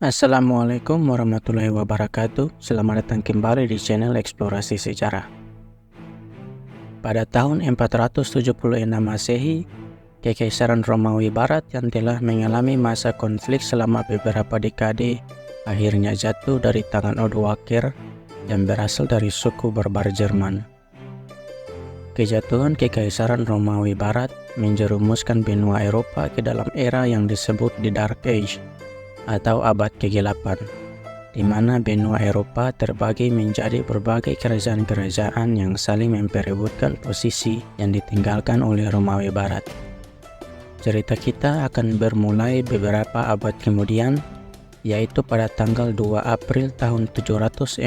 Assalamualaikum warahmatullahi wabarakatuh. Selamat datang kembali di channel Eksplorasi Sejarah. Pada tahun 476 Masehi, Kekaisaran Romawi Barat yang telah mengalami masa konflik selama beberapa dekade akhirnya jatuh dari tangan Odoaker yang berasal dari suku barbar Jerman. Kejatuhan Kekaisaran Romawi Barat menjerumuskan benua Eropa ke dalam era yang disebut The Dark Age atau abad kegelapan, di mana benua Eropa terbagi menjadi berbagai kerajaan-kerajaan yang saling memperebutkan posisi yang ditinggalkan oleh Romawi Barat. Cerita kita akan bermulai beberapa abad kemudian, yaitu pada tanggal 2 April tahun 742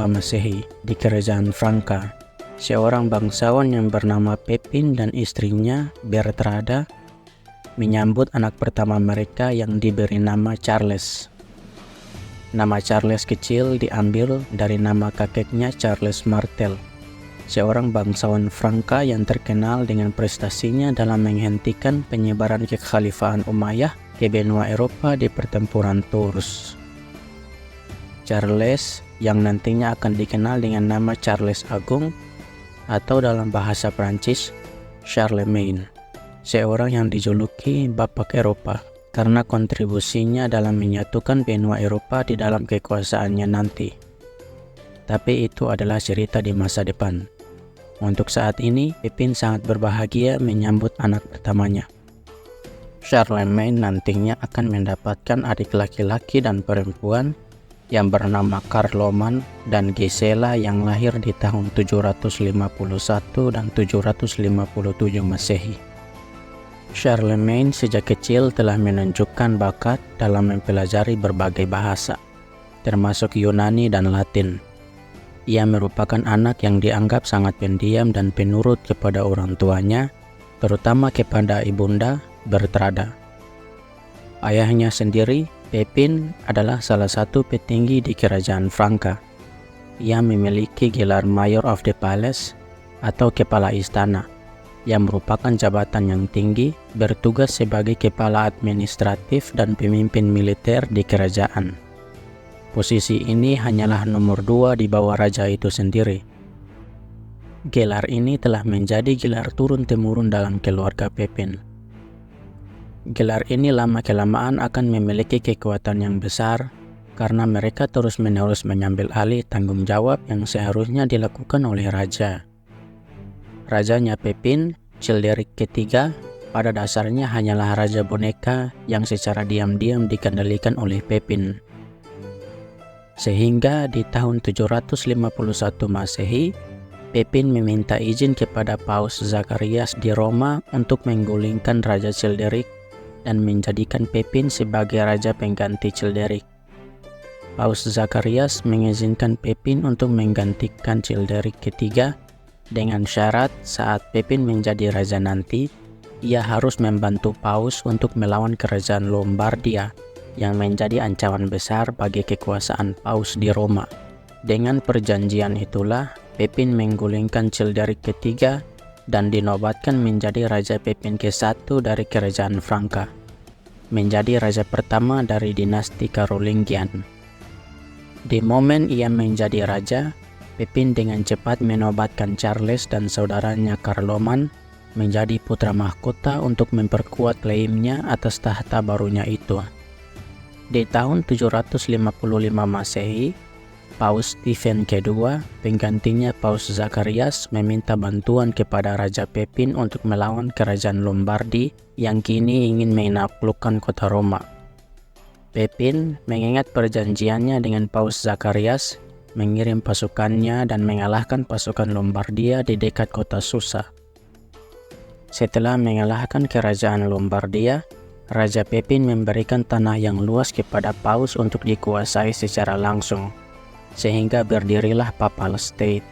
Masehi di Kerajaan Franka. Seorang bangsawan yang bernama Pepin dan istrinya Bertrada menyambut anak pertama mereka yang diberi nama Charles. Nama Charles kecil diambil dari nama kakeknya Charles Martel, seorang bangsawan Franka yang terkenal dengan prestasinya dalam menghentikan penyebaran kekhalifahan Umayyah ke benua Eropa di pertempuran Tours. Charles yang nantinya akan dikenal dengan nama Charles Agung atau dalam bahasa Prancis Charlemagne, seorang yang dijuluki Bapak Eropa karena kontribusinya dalam menyatukan benua Eropa di dalam kekuasaannya nanti. Tapi itu adalah cerita di masa depan. Untuk saat ini, Pepin sangat berbahagia menyambut anak pertamanya. Charlemagne nantinya akan mendapatkan adik laki-laki dan perempuan yang bernama Carloman dan Gisela yang lahir di tahun 751 dan 757 Masehi. Charlemagne sejak kecil telah menunjukkan bakat dalam mempelajari berbagai bahasa, termasuk Yunani dan Latin. Ia merupakan anak yang dianggap sangat pendiam dan penurut kepada orang tuanya, terutama kepada ibunda Bertrada. Ayahnya sendiri, Pepin, adalah salah satu petinggi di Kerajaan Franka. Ia memiliki gelar Mayor of the Palace atau Kepala Istana, yang merupakan jabatan yang tinggi, bertugas sebagai kepala administratif dan pemimpin militer di kerajaan. Posisi ini hanyalah nomor 2 di bawah raja itu sendiri. Gelar ini telah menjadi gelar turun-temurun dalam keluarga Pepin. Gelar ini lama-kelamaan akan memiliki kekuatan yang besar karena mereka terus-menerus mengambil alih tanggung jawab yang seharusnya dilakukan oleh raja. Rajanya Pepin, Childeric ketiga, pada dasarnya hanyalah raja boneka yang secara diam-diam dikendalikan oleh Pepin. Sehingga di tahun 751 Masehi, Pepin meminta izin kepada Paus Zacharias di Roma untuk menggulingkan Raja Childeric dan menjadikan Pepin sebagai raja pengganti Childeric. Paus Zacharias mengizinkan Pepin untuk menggantikan Childeric ketiga dengan syarat saat Pepin menjadi raja nanti, ia harus membantu Paus untuk melawan kerajaan Lombardia yang menjadi ancaman besar bagi kekuasaan Paus di Roma. Dengan perjanjian itulah, Pepin menggulingkan Childeric ketiga dan dinobatkan menjadi Raja Pepin ke-1 dari Kerajaan Franka, menjadi raja pertama dari dinasti Carolingian. Di momen ia menjadi raja, Pepin dengan cepat menobatkan Charles dan saudaranya Carloman menjadi putra mahkota untuk memperkuat klaimnya atas tahta barunya itu. Di tahun 755 Masehi, Paus Stephen kedua, penggantinya Paus Zacharias, meminta bantuan kepada Raja Pepin untuk melawan kerajaan Lombardi yang kini ingin menaklukkan kota Roma. Pepin mengingat perjanjiannya dengan Paus Zacharias, mengirim pasukannya dan mengalahkan pasukan Lombardia di dekat kota Susa. Setelah mengalahkan kerajaan Lombardia, Raja Pepin memberikan tanah yang luas kepada Paus untuk dikuasai secara langsung, sehingga berdirilah Papal State.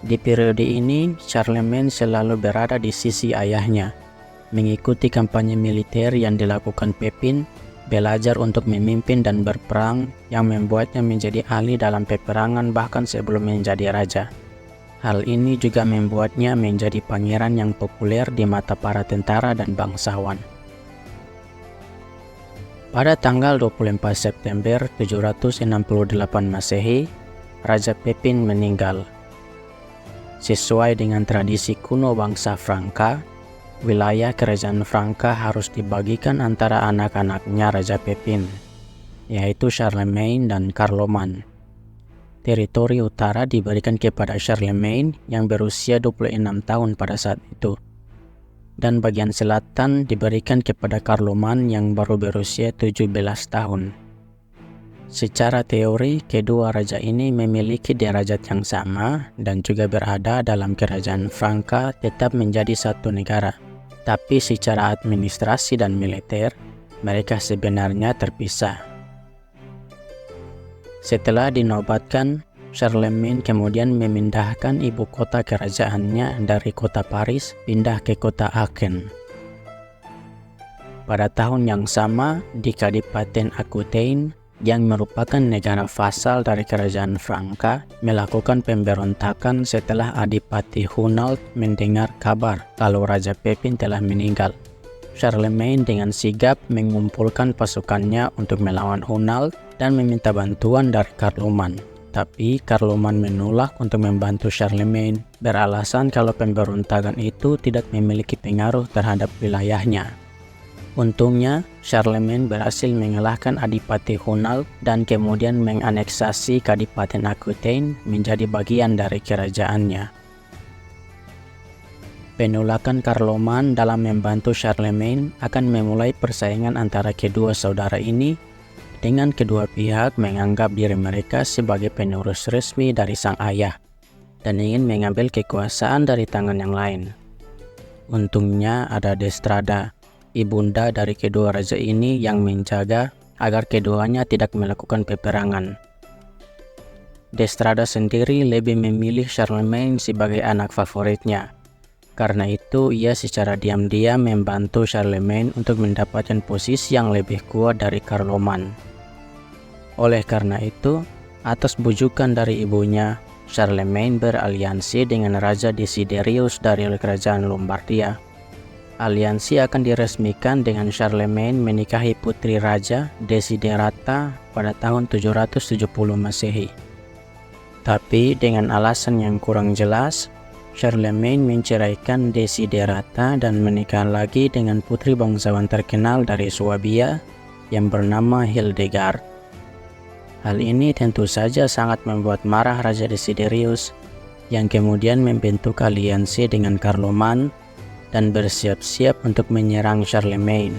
Di periode ini, Charlemagne selalu berada di sisi ayahnya, mengikuti kampanye militer yang dilakukan Pepin, belajar untuk memimpin dan berperang yang membuatnya menjadi ahli dalam peperangan bahkan sebelum menjadi raja. Hal ini juga membuatnya menjadi pangeran yang populer di mata para tentara dan bangsawan. Pada tanggal 24 September 768 Masehi, Raja Pepin meninggal. Sesuai dengan tradisi kuno bangsa Franka, wilayah kerajaan Franka harus dibagikan antara anak-anaknya Raja Pepin, yaitu Charlemagne dan Carloman. Teritori utara diberikan kepada Charlemagne yang berusia 26 tahun pada saat itu, dan bagian selatan diberikan kepada Carloman yang baru berusia 17 tahun. Secara teori, kedua raja ini memiliki derajat yang sama dan juga berada dalam kerajaan Franka tetap menjadi satu negara. Tapi secara administrasi dan militer, mereka sebenarnya terpisah. Setelah dinobatkan, Charlemagne kemudian memindahkan ibu kota kerajaannya dari kota Paris pindah ke kota Aachen. Pada tahun yang sama, di Kadipaten Aquitaine, yang merupakan negara vasal dari kerajaan Franka, melakukan pemberontakan setelah Adipati Hunald mendengar kabar kalau Raja Pepin telah meninggal. Charlemagne dengan sigap mengumpulkan pasukannya untuk melawan Hunald dan meminta bantuan dari Carloman. Tapi Carloman menolak untuk membantu Charlemagne, beralasan kalau pemberontakan itu tidak memiliki pengaruh terhadap wilayahnya. Untungnya, Charlemagne berhasil mengalahkan Adipati Hunald dan kemudian menganeksasi Kadipaten Aquitaine menjadi bagian dari kerajaannya. Penolakan Carloman dalam membantu Charlemagne akan memulai persaingan antara kedua saudara ini, dengan kedua pihak menganggap diri mereka sebagai penerus resmi dari sang ayah dan ingin mengambil kekuasaan dari tangan yang lain. Untungnya ada Destrada, ibunda dari kedua raja ini, yang menjaga agar keduanya tidak melakukan peperangan. Destrada sendiri lebih memilih Charlemagne sebagai anak favoritnya. Karena itu, ia secara diam-diam membantu Charlemagne untuk mendapatkan posisi yang lebih kuat dari Carloman. Oleh karena itu, atas bujukan dari ibunya, Charlemagne beraliansi dengan Raja Desiderius dari kerajaan Lombardia. Aliansi akan diresmikan dengan Charlemagne menikahi putri Raja Desiderata pada tahun 770 Masehi. Tapi dengan alasan yang kurang jelas, Charlemagne menceraikan Desiderata dan menikah lagi dengan putri bangsawan terkenal dari Swabia yang bernama Hildegard. Hal ini tentu saja sangat membuat marah Raja Desiderius, yang kemudian membentuk aliansi dengan Carloman dan bersiap-siap untuk menyerang Charlemagne.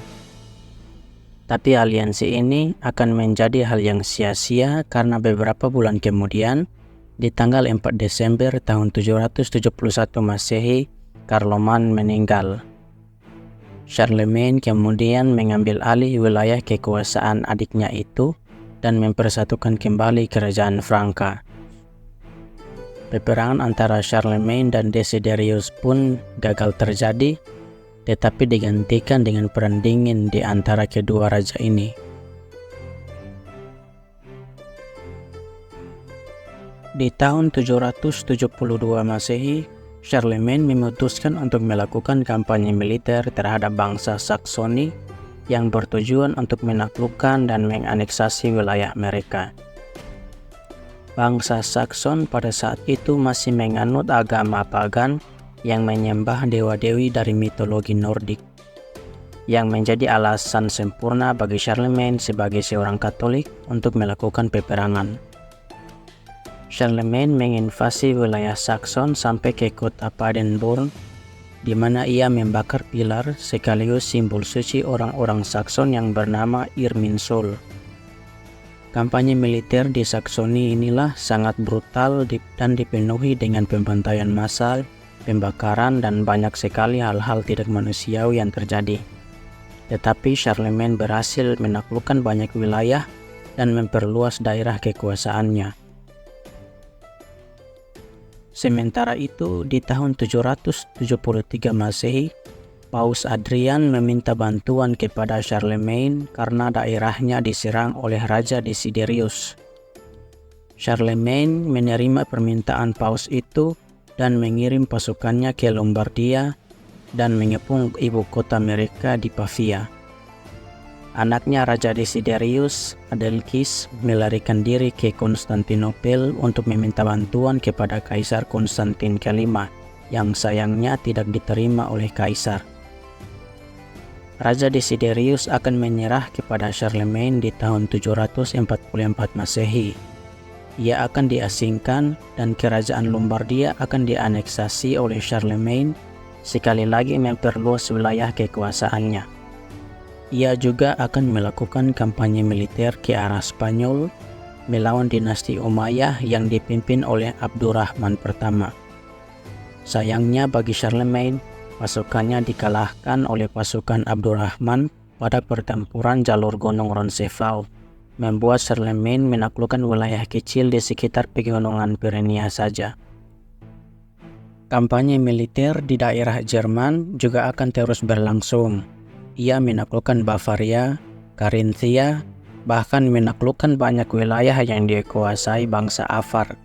Tapi aliansi ini akan menjadi hal yang sia-sia karena beberapa bulan kemudian, di tanggal 4 Desember tahun 771 Masehi, Carloman meninggal. Charlemagne kemudian mengambil alih wilayah kekuasaan adiknya itu dan mempersatukan kembali kerajaan Franka. Peperangan antara Charlemagne dan Desiderius pun gagal terjadi, tetapi digantikan dengan perang dingin di antara kedua raja ini. Di tahun 772 Masehi, Charlemagne memutuskan untuk melakukan kampanye militer terhadap bangsa Saksoni yang bertujuan untuk menaklukkan dan menganeksasi wilayah mereka. Bangsa Sakson pada saat itu masih menganut agama pagan yang menyembah dewa-dewi dari mitologi Nordik, yang menjadi alasan sempurna bagi Charlemagne sebagai seorang Katolik untuk melakukan peperangan. Charlemagne menginvasi wilayah Sakson sampai ke kota Paderborn, di mana ia membakar pilar sekaligus simbol suci orang-orang Sakson yang bernama Irminsul. Kampanye militer di Saksoni inilah sangat brutal dan dipenuhi dengan pembantaian massal, pembakaran, dan banyak sekali hal-hal tidak manusiawi yang terjadi. Tetapi Charlemagne berhasil menaklukkan banyak wilayah dan memperluas daerah kekuasaannya. Sementara itu, di tahun 773 Masehi, Paus Adrian meminta bantuan kepada Charlemagne karena daerahnya diserang oleh Raja Desiderius. Charlemagne menerima permintaan Paus itu dan mengirim pasukannya ke Lombardia dan mengepung ibu kota mereka di Pavia. Anaknya Raja Desiderius, Adelchis, melarikan diri ke Konstantinopel untuk meminta bantuan kepada Kaisar Konstantin kelima, yang sayangnya tidak diterima oleh Kaisar. Raja Desiderius akan menyerah kepada Charlemagne di tahun 744 Masehi. Ia akan diasingkan dan kerajaan Lombardia akan dianeksasi oleh Charlemagne, sekali lagi memperluas wilayah kekuasaannya. Ia juga akan melakukan kampanye militer ke arah Spanyol, melawan dinasti Umayyah yang dipimpin oleh Abdurrahman pertama. Sayangnya bagi Charlemagne, pasukannya dikalahkan oleh pasukan Abdurrahman pada pertempuran jalur Gunung Roncesvalles, membuat Charlemagne menaklukkan wilayah kecil di sekitar pegunungan Pyrenea saja. Kampanye militer di daerah Jerman juga akan terus berlangsung. Ia menaklukkan Bavaria, Carinthia, bahkan menaklukkan banyak wilayah yang dikuasai bangsa Avar,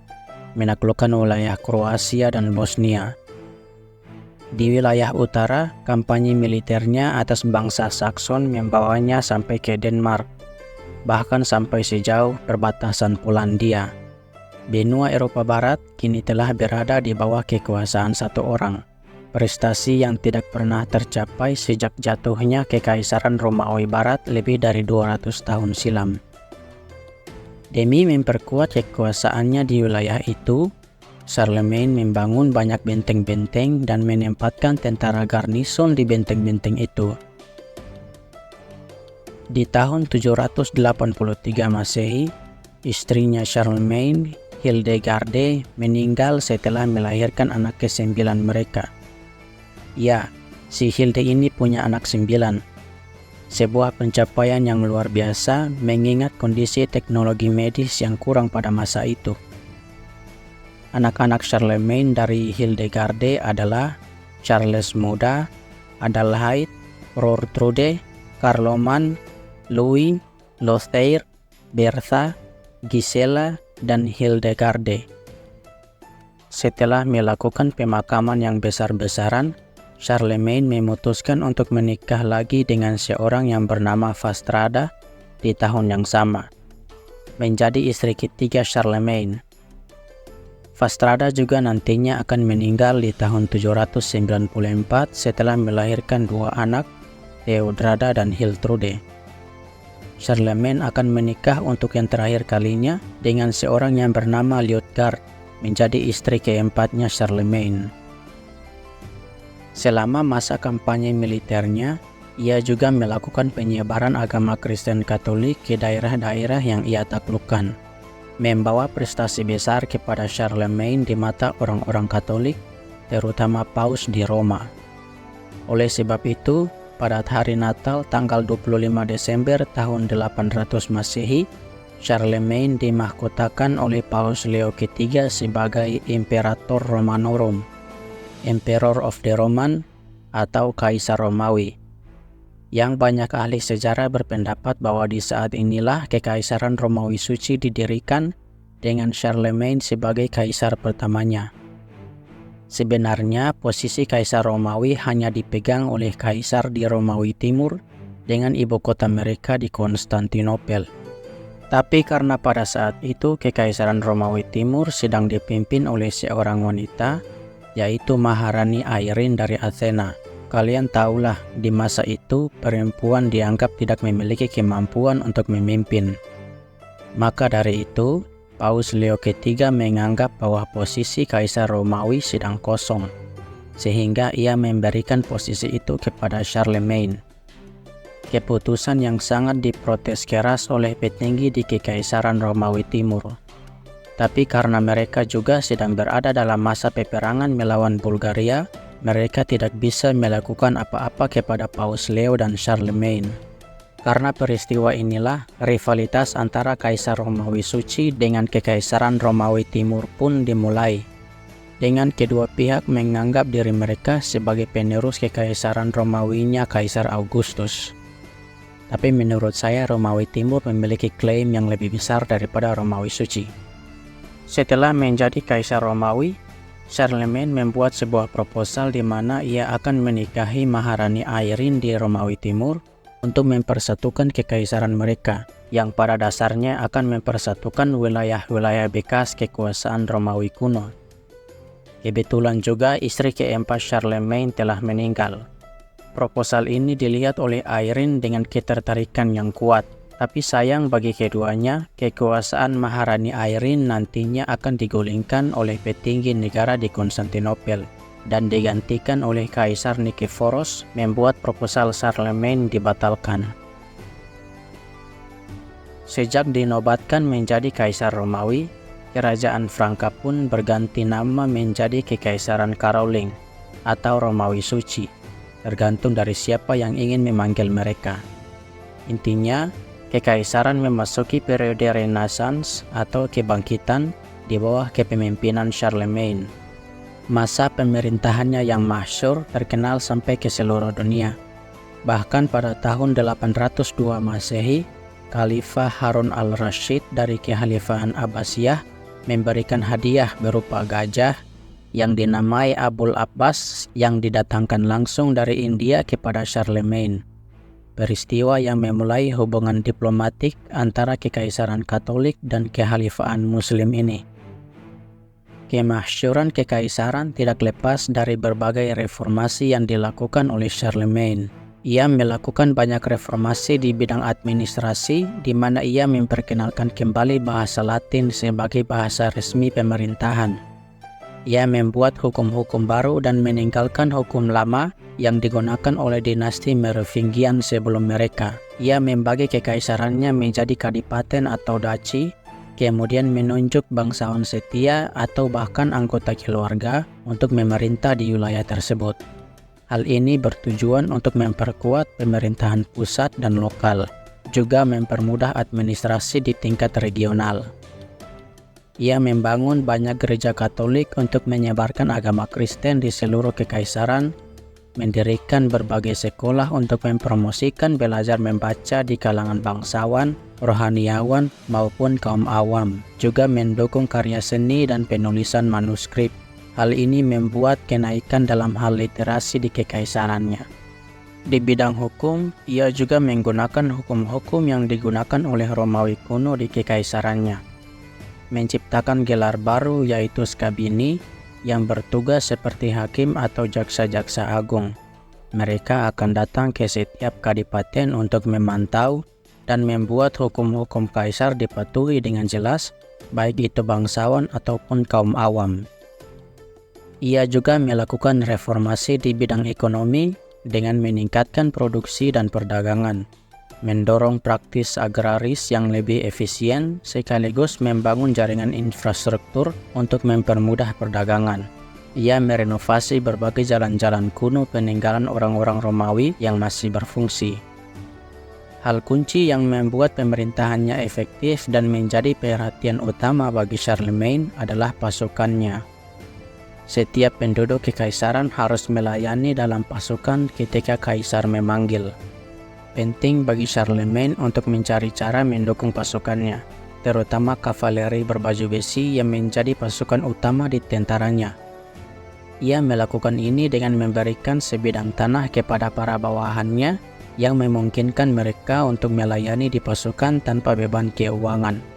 menaklukkan wilayah Kroasia dan Bosnia. Di wilayah utara, kampanye militernya atas bangsa Sakson membawanya sampai ke Denmark, bahkan sampai sejauh perbatasan Polandia. Benua Eropa Barat kini telah berada di bawah kekuasaan satu orang, prestasi yang tidak pernah tercapai sejak jatuhnya Kekaisaran Romawi Barat lebih dari 200 tahun silam. Demi memperkuat kekuasaannya di wilayah itu, Charlemagne membangun banyak benteng-benteng dan menempatkan tentara garnison di benteng-benteng itu. Di tahun 783 Masehi, istrinya Charlemagne, Hildegarde, meninggal setelah melahirkan anak ke-9 mereka. Ya, si Hilde ini punya anak 9. Sebuah pencapaian yang luar biasa mengingat kondisi teknologi medis yang kurang pada masa itu. Anak-anak Charlemagne dari Hildegarde adalah Charles Muda, Adalhaid, Rortrude, Carloman, Louis, Lothair, Bertha, Gisela, dan Hildegarde. Setelah melakukan pemakaman yang besar-besaran, Charlemagne memutuskan untuk menikah lagi dengan seorang yang bernama Fastrada di tahun yang sama, menjadi istri ketiga Charlemagne. Fastrada juga nantinya akan meninggal di tahun 794 setelah melahirkan 2 anak, Theodrada dan Hiltrude. Charlemagne akan menikah untuk yang terakhir kalinya dengan seorang yang bernama Liutgard, menjadi istri keempatnya Charlemagne. Selama masa kampanye militernya, ia juga melakukan penyebaran agama Kristen Katolik ke daerah-daerah yang ia taklukkan, membawa prestasi besar kepada Charlemagne di mata orang-orang Katolik, terutama Paus di Roma. Oleh sebab itu, pada hari Natal tanggal 25 Desember tahun 800 Masehi, Charlemagne dimahkotakan oleh Paus Leo ketiga sebagai Imperator Romanorum, Emperor of the Roman, atau Kaisar Romawi. Yang banyak ahli sejarah berpendapat bahwa di saat inilah Kekaisaran Romawi Suci didirikan dengan Charlemagne sebagai kaisar pertamanya. Sebenarnya posisi Kaisar Romawi hanya dipegang oleh Kaisar di Romawi Timur dengan ibu kota mereka di Konstantinopel. Tapi karena pada saat itu Kekaisaran Romawi Timur sedang dipimpin oleh seorang wanita, yaitu Maharani Irene dari Athena. Kalian tahulah, di masa itu perempuan dianggap tidak memiliki kemampuan untuk memimpin. Maka dari itu, Paus Leo ketiga menganggap bahwa posisi Kaisar Romawi sedang kosong, sehingga ia memberikan posisi itu kepada Charlemagne. Keputusan yang sangat diprotes keras oleh petinggi di Kekaisaran Romawi Timur. Tapi karena mereka juga sedang berada dalam masa peperangan melawan Bulgaria, mereka tidak bisa melakukan apa-apa kepada Paus Leo dan Charlemagne. Karena peristiwa inilah, rivalitas antara Kaisar Romawi Suci dengan Kekaisaran Romawi Timur pun dimulai, dengan kedua pihak menganggap diri mereka sebagai penerus Kekaisaran Romawinya Kaisar Augustus. Tapi menurut saya Romawi Timur memiliki klaim yang lebih besar daripada Romawi Suci. Setelah menjadi Kaisar Romawi, Charlemagne membuat sebuah proposal di mana ia akan menikahi Maharani Irene di Romawi Timur, untuk mempersatukan kekaisaran mereka, yang pada dasarnya akan mempersatukan wilayah-wilayah bekas kekuasaan Romawi kuno. Kebetulan juga istri keempat Charlemagne telah meninggal. Proposal ini dilihat oleh Irene dengan ketertarikan yang kuat, tapi sayang bagi keduanya, kekuasaan Maharani Irene nantinya akan digulingkan oleh petinggi negara di Konstantinopel dan digantikan oleh Kaisar Nikephoros, membuat proposal Charlemagne dibatalkan. Sejak dinobatkan menjadi Kaisar Romawi, Kerajaan Franka pun berganti nama menjadi Kekaisaran Karoling atau Romawi Suci, tergantung dari siapa yang ingin memanggil mereka. Intinya, kekaisaran memasuki periode Renaissance atau kebangkitan di bawah kepemimpinan Charlemagne. Masa pemerintahannya yang masyhur terkenal sampai ke seluruh dunia. Bahkan pada tahun 802 Masehi, Khalifah Harun al-Rashid dari Kekhalifahan Abbasiyah memberikan hadiah berupa gajah yang dinamai Abul Abbas yang didatangkan langsung dari India kepada Charlemagne. Peristiwa yang memulai hubungan diplomatik antara Kekaisaran Katolik dan Kekhalifahan Muslim ini. Kemasyhuran kekaisaran tidak lepas dari berbagai reformasi yang dilakukan oleh Charlemagne. Ia melakukan banyak reformasi di bidang administrasi, di mana ia memperkenalkan kembali bahasa Latin sebagai bahasa resmi pemerintahan. Ia membuat hukum-hukum baru dan meninggalkan hukum lama yang digunakan oleh dinasti Merovingian sebelum mereka. Ia membagi kekaisarannya menjadi kadipaten atau duchy, kemudian menunjuk bangsawan setia atau bahkan anggota keluarga untuk memerintah di wilayah tersebut. Hal ini bertujuan untuk memperkuat pemerintahan pusat dan lokal, juga mempermudah administrasi di tingkat regional. Ia membangun banyak gereja Katolik untuk menyebarkan agama Kristen di seluruh kekaisaran, mendirikan berbagai sekolah untuk mempromosikan belajar membaca di kalangan bangsawan, rohaniawan, maupun kaum awam, juga mendukung karya seni dan penulisan manuskrip. Hal ini membuat kenaikan dalam hal literasi di kekaisarannya. Di bidang hukum, ia juga menggunakan hukum-hukum yang digunakan oleh Romawi kuno di kekaisarannya. Menciptakan gelar baru yaitu Scabini, yang bertugas seperti hakim atau jaksa-jaksa agung. Mereka akan datang ke setiap kadipaten untuk memantau dan membuat hukum-hukum kaisar dipatuhi dengan jelas, baik itu bangsawan ataupun kaum awam. Ia juga melakukan reformasi di bidang ekonomi dengan meningkatkan produksi dan perdagangan, mendorong praktis agraris yang lebih efisien, sekaligus membangun jaringan infrastruktur untuk mempermudah perdagangan. Ia merenovasi berbagai jalan-jalan kuno peninggalan orang-orang Romawi yang masih berfungsi. Hal kunci yang membuat pemerintahannya efektif dan menjadi perhatian utama bagi Charlemagne adalah pasukannya. Setiap penduduk kekaisaran harus melayani dalam pasukan ketika kaisar memanggil. Penting bagi Charlemagne untuk mencari cara mendukung pasukannya, terutama kavaleri berbaju besi yang menjadi pasukan utama di tentaranya. Ia melakukan ini dengan memberikan sebidang tanah kepada para bawahannya yang memungkinkan mereka untuk melayani di pasukan tanpa beban keuangan.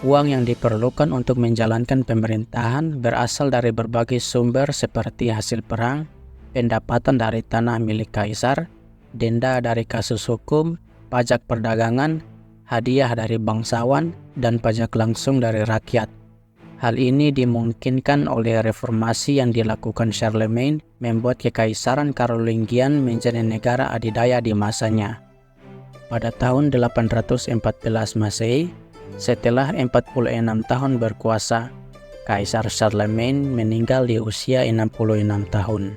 Uang yang diperlukan untuk menjalankan pemerintahan berasal dari berbagai sumber seperti hasil perang, pendapatan dari tanah milik kaisar, denda dari kasus hukum, pajak perdagangan, hadiah dari bangsawan, dan pajak langsung dari rakyat. Hal ini dimungkinkan oleh reformasi yang dilakukan Charlemagne, membuat kekaisaran Karolingian menjadi negara adidaya di masanya. Pada tahun 814 Masehi, setelah 46 tahun berkuasa, Kaisar Charlemagne meninggal di usia 66 tahun.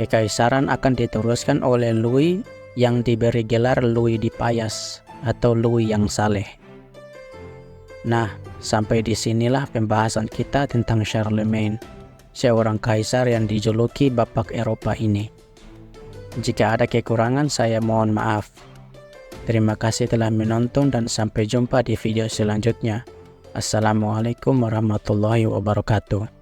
Kekaisaran akan diteruskan oleh Louis yang diberi gelar Louis Dipayas atau Louis yang saleh. Nah, sampai di sinilah pembahasan kita tentang Charlemagne, seorang kaisar yang dijuluki Bapak Eropa ini. Jika ada kekurangan, saya mohon maaf. Terima kasih telah menonton dan sampai jumpa di video selanjutnya. Assalamualaikum warahmatullahi wabarakatuh.